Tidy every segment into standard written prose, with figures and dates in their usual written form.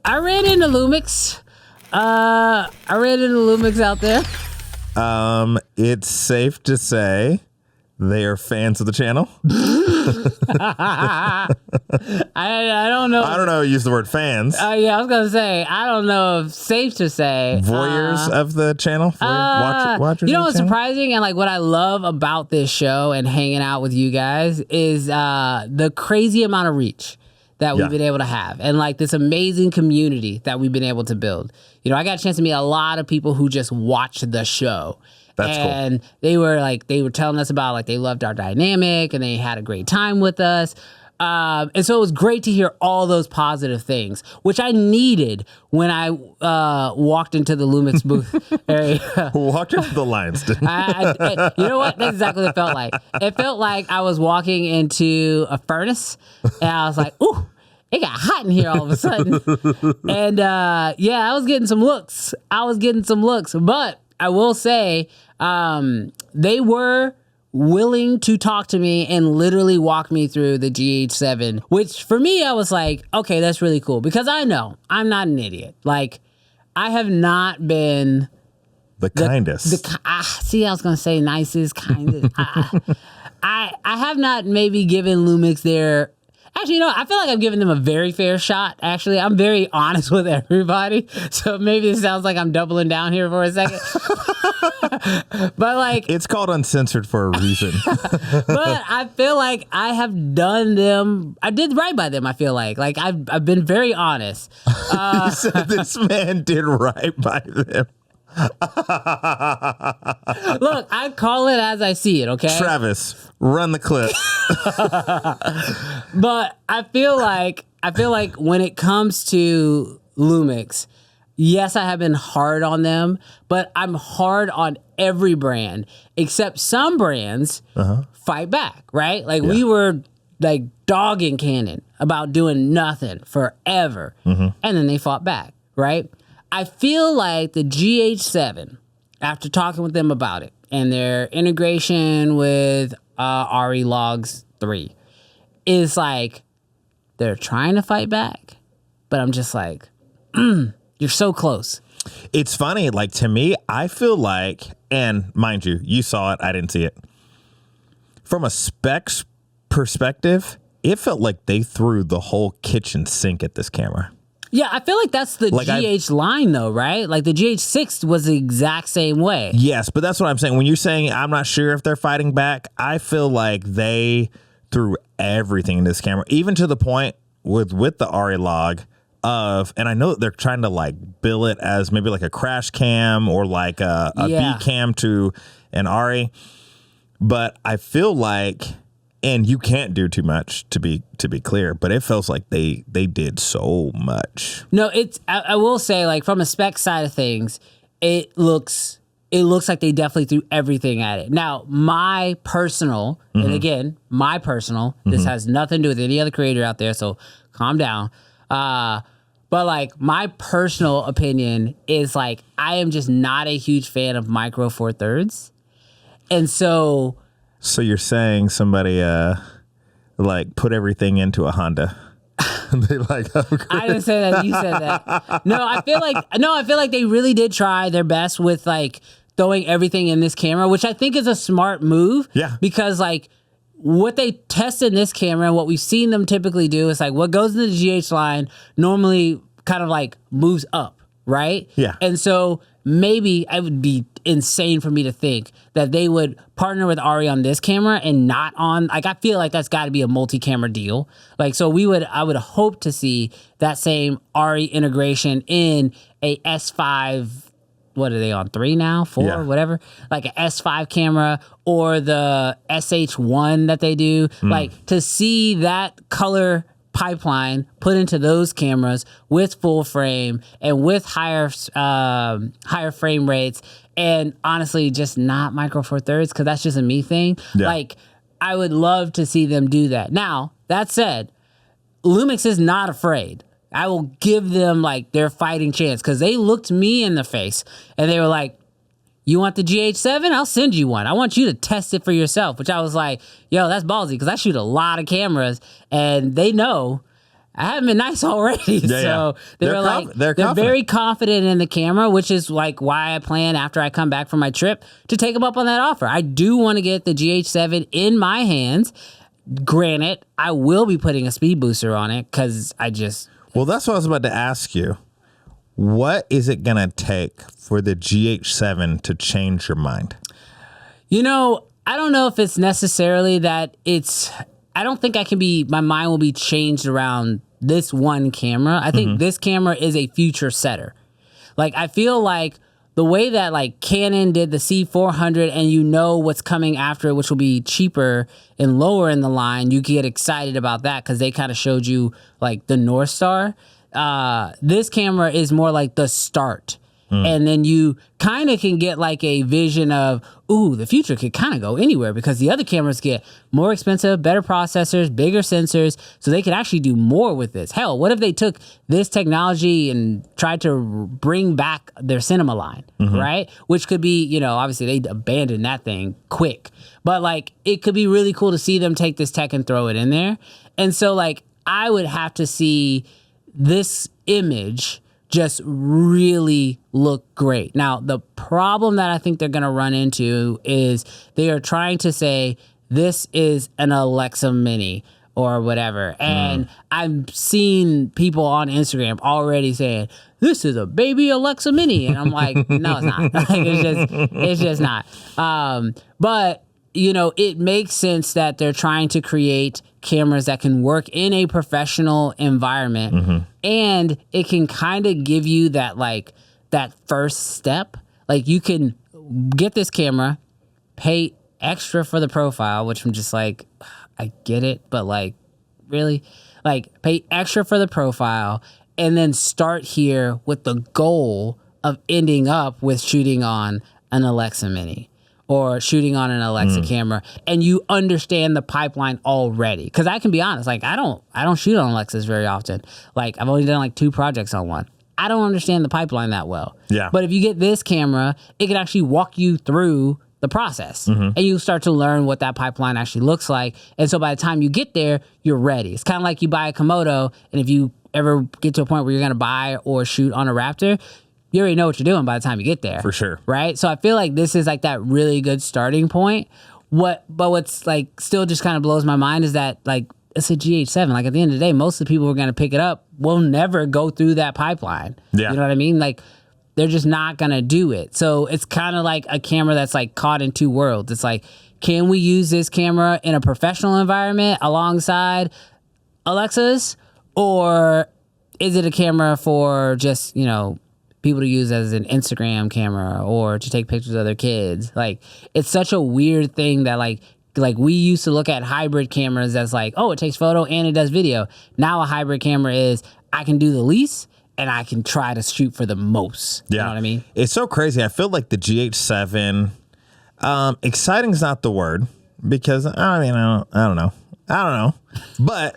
I ran into Lumix. Out there. It's safe to say they are fans of the channel. I don't know. I don't know. Use the word fans. Yeah, I was gonna say I don't know if safe to say Voyeurs of the channel. Watchers. You know what's surprising and like what I love about this show and hanging out with you guys is the crazy amount of reach that we've been able to have and like this amazing community that we've been able to build. You know, I got a chance to meet a lot of people who just watched the show. That's cool. And they were telling us about like they loved our dynamic and they had a great time with us. And so it was great to hear all those positive things, which I needed when I walked into the Lumix booth area. Walked into the lines, didn't I, you know what? That's exactly what it felt like. It felt like I was walking into a furnace, and I was like, ooh, it got hot in here all of a sudden. And I was getting some looks. But I will say they were willing to talk to me and literally walk me through the GH7, which for me, I was like, okay, that's really cool because I know I'm not an idiot. Like, I have not been the kindest. I was going to say nicest, kindest. I have not maybe given Lumix their... Actually, you know, I feel like I've given them a very fair shot. Actually, I'm very honest with everybody. So maybe it sounds like I'm doubling down here for a second. But like... It's called UnSensored for a reason. But I feel like I have done them... I did right by them, I feel like. Like, I've been very honest. You said this man did right by them. Look, I call it as I see it, okay? Travis, run the clip. But I feel like when it comes to Lumix, yes, I have been hard on them, but I'm hard on every brand except some brands fight back, right? Like we were like dogging Canon about doing nothing forever, and then they fought back, right? I feel like the GH7, after talking with them about it and their integration with Arri Logs 3, is like they're trying to fight back, but I'm just like, you're so close. It's funny, like to me, I feel like, and mind you, you saw it, I didn't see it. From a specs perspective, it felt like they threw the whole kitchen sink at this camera. Yeah, I feel like that's the like GH line though, right? Like the GH6 was the exact same way. Yes, but that's what I'm saying. When you're saying I'm not sure if they're fighting back, I feel like they threw everything in this camera, even to the point with the Arri log of, and I know that they're trying to like bill it as maybe like a crash cam or like a B cam to an Arri, but I feel like, and you can't do too much to be clear, but it feels like they did so much. No, I will say, like from a spec side of things, it looks like they definitely threw everything at it. Now, my personal, and again, this has nothing to do with any other creator out there, so calm down. But like my personal opinion is like I am just not a huge fan of Micro Four Thirds, and so. So you're saying somebody like put everything into a Honda? They like upgrade. I didn't say that. You said that. No, I feel like they really did try their best with like throwing everything in this camera, which I think is a smart move. Yeah. Because like what they test in this camera and what we've seen them typically do is like what goes in the GH line normally kind of like moves up, right? Yeah. And so maybe it would be insane for me to think that they would partner with Arri on this camera and not on, like, I feel like that's got to be a multi-camera deal. Like, so I would hope to see that same Arri integration in a S5, what are they on, 3 now, 4, whatever, like an S5 camera or the SH1 that they do, like to see that color pipeline put into those cameras with full frame and with higher frame rates, and honestly just not Micro Four Thirds because that's just a me thing. Like I would love to see them do that. Now that said, Lumix is not afraid. I will give them like their fighting chance because they looked me in the face and they were like, you want the GH7? I'll send you one. I want you to test it for yourself, which I was like, yo, that's ballsy because I shoot a lot of cameras and they know I haven't been nice already. So they're very confident in the camera, which is like why I plan after I come back from my trip to take them up on that offer. I do want to get the GH7 in my hands. Granted, I will be putting a speed booster on it because Well, that's what I was about to ask you. What is it going to take for the GH7 to change your mind? I don't know if it's necessarily that I don't think my mind will be changed around this one camera. I think this camera is a future setter. Like, I feel like the way that like Canon did the C400 and what's coming after it, which will be cheaper and lower in the line, you get excited about that because they kind of showed you like the North Star. This camera is more like the start. And then you kind of can get like a vision of, the future could kind of go anywhere because the other cameras get more expensive, better processors, bigger sensors, so they could actually do more with this. Hell, what if they took this technology and tried to bring back their cinema line, right? Which could be, obviously they abandoned that thing quick, but like it could be really cool to see them take this tech and throw it in there. And so like I would have to see this image just really look great. Now, the problem that I think they're going to run into is they are trying to say this is an Alexa Mini or whatever. And I've seen people on Instagram already saying, this is a baby Alexa Mini. And I'm like, no, it's not. Like, it's just not. But, it makes sense that they're trying to create cameras that can work in a professional environment, and it can kind of give you that like that first step. Like you can get this camera, pay extra for the profile, which I'm just like, I get it, but like really, like pay extra for the profile and then start here with the goal of ending up with shooting on an Alexa Mini or shooting on an Alexa camera, and you understand the pipeline already. Because I can be honest, like I don't shoot on Alexas very often. Like I've only done like 2 projects on one. I don't understand the pipeline that well. Yeah. But if you get this camera, it can actually walk you through the process, and you start to learn what that pipeline actually looks like. And so by the time you get there, you're ready. It's kind of like you buy a Komodo, and if you ever get to a point where you're going to buy or shoot on a Raptor, you already know what you're doing by the time you get there. For sure. Right? So I feel like this is like that really good starting point. But what's like still just kind of blows my mind is that like it's a GH7. Like at the end of the day, most of the people who are going to pick it up will never go through that pipeline. Yeah. You know what I mean? Like they're just not going to do it. So it's kind of like a camera that's like caught in 2 worlds. It's like, can we use this camera in a professional environment alongside Alexas? Or is it a camera for just, people to use as an Instagram camera or to take pictures of their kids? Like, it's such a weird thing that like we used to look at hybrid cameras as like, oh, it takes photo and it does video. Now a hybrid camera is I can do the least and I can try to shoot for the most. Yeah. You know what I mean? It's so crazy. I feel like the GH7, exciting is not the word because I don't know. But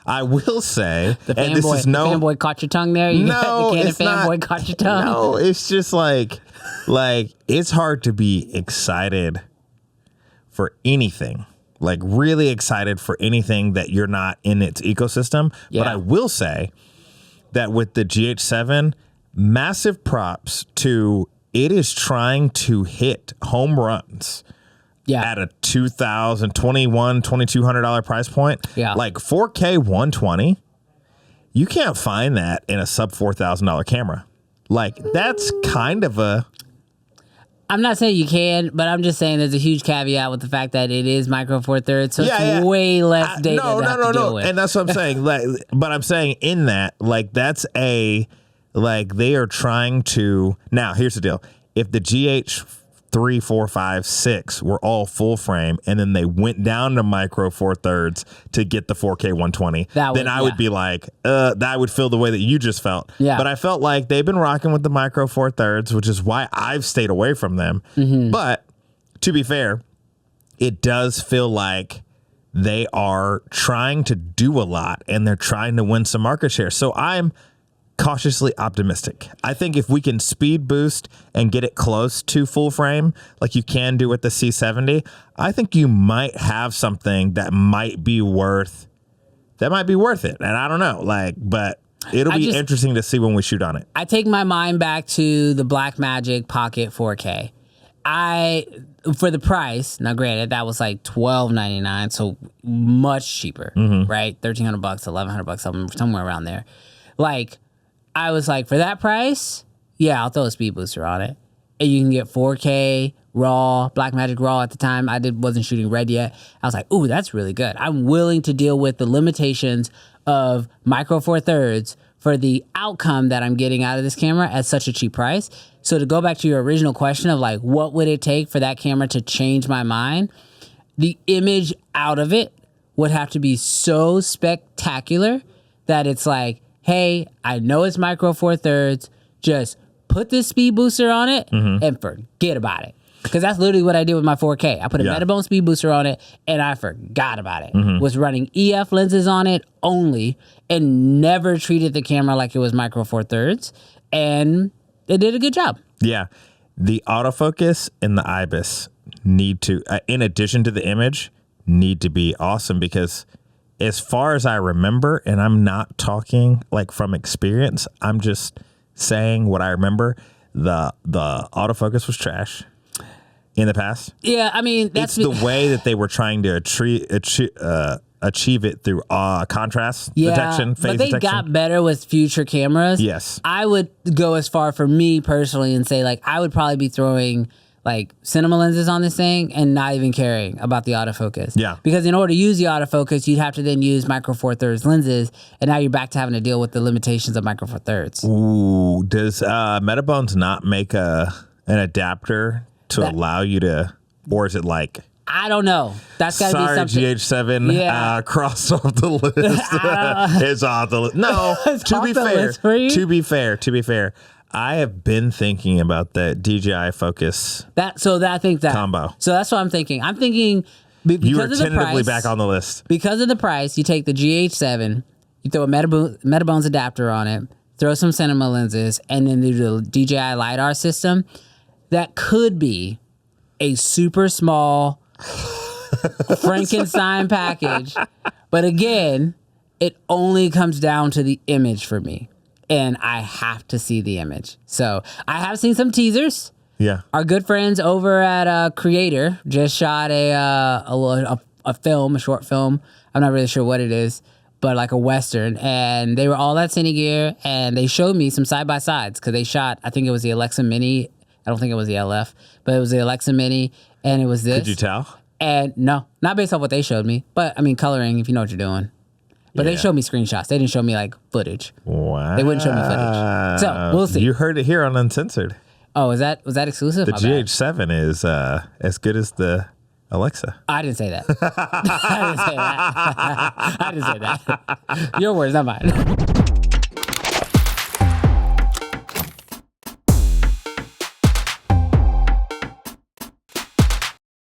I will say, the fanboy caught your tongue there. The Canon fanboy caught your tongue. No, it's just like it's hard to be excited for anything, like really excited for anything that you're not in its ecosystem. Yeah. But I will say that with the GH7, massive props to it is trying to hit home runs. Yeah. At a $2,000, $2,200 price point. Yeah. Like 4K 120, you can't find that in a sub $4,000 camera. Like that's kind of a... I'm not saying you can, but I'm just saying there's a huge caveat with the fact that it is micro four thirds, so it's way less data to have to deal with. And that's what I'm saying. But I'm saying in that, like that's they are trying to... Now, here's the deal. If the GH3, 4, 5, 6 were all full frame, and then they went down to micro four thirds to get the 4K 120, then I would be like, that would feel the way that you just felt. Yeah. But I felt like they've been rocking with the micro four thirds, which is why I've stayed away from them. But to be fair, it does feel like they are trying to do a lot and they're trying to win some market share. So I'm cautiously optimistic. I think if we can speed boost and get it close to full frame like you can do with the C70, I think you might have something that might be worth that might be worth it. And I don't know, like, but it'll be interesting to see when we shoot on it. I take my mind back to the Blackmagic Pocket 4K. For the price, now granted, that was like $12.99, so much cheaper, right? $1,300, $1,100, somewhere around there. Like, I was like, for that price, yeah, I'll throw a speed booster on it. And you can get 4K RAW, Blackmagic RAW at the time. Wasn't shooting red yet. I was like, ooh, that's really good. I'm willing to deal with the limitations of Micro Four Thirds for the outcome that I'm getting out of this camera at such a cheap price. So to go back to your original question of like, what would it take for that camera to change my mind? The image out of it would have to be so spectacular that it's like, hey, I know it's Micro Four Thirds, just put this speed booster on it and forget about it. Because that's literally what I did with my 4K. I put a Metabone speed booster on it and I forgot about it. Was running EF lenses on it only and never treated the camera like it was Micro Four Thirds. And it did a good job. Yeah. The autofocus and the IBIS need to, in addition to the image, need to be awesome because as far as I remember, and I'm not talking like from experience, I'm just saying what I remember, the autofocus was trash in the past. Yeah, I mean, it's the way that they were trying to achieve it through contrast detection, phase but they detection. got better with future cameras. Yes. I would go as far for me personally and say, like, I would probably be throwing like cinema lenses on this thing and not even caring about the autofocus. Yeah. Because in order to use the autofocus, you'd have to then use Micro Four Thirds lenses, and now you're back to having to deal with the limitations of Micro Four Thirds. Ooh, does Metabones not make an adapter to allow you to, or is it like... I don't know. That's got to be something. GH7 crossed off the list. It's off the list. No, to be fair, I have been thinking about the DJI focus combo. So that's what I'm thinking. I'm thinking because you were of the tentatively price, back on the list. Because of the price, you take the GH7, you throw a Metabones adapter on it, throw some cinema lenses, and then do the DJI LiDAR system. That could be a super small Frankenstein package. But again, it only comes down to the image for me. And I have to see the image. So I have seen some teasers. Yeah. Our good friends over at Creator just shot a short film. I'm not really sure what it is, but like a Western. And they were all at Cine-Gear, and they showed me some side-by-sides because they shot, I think it was the Alexa Mini. I don't think it was the LF, but it was the Alexa Mini, and it was this. Could you tell? And no, not based off what they showed me, but I mean, coloring, if you know what you're doing. But they showed me screenshots. They didn't show me like footage. Wow. They wouldn't show me footage. So we'll see. You heard it here on UnSensored. Oh, was that exclusive? The GH7 is as good as the Alexa. I didn't say that. I didn't say that. Your words, not mine.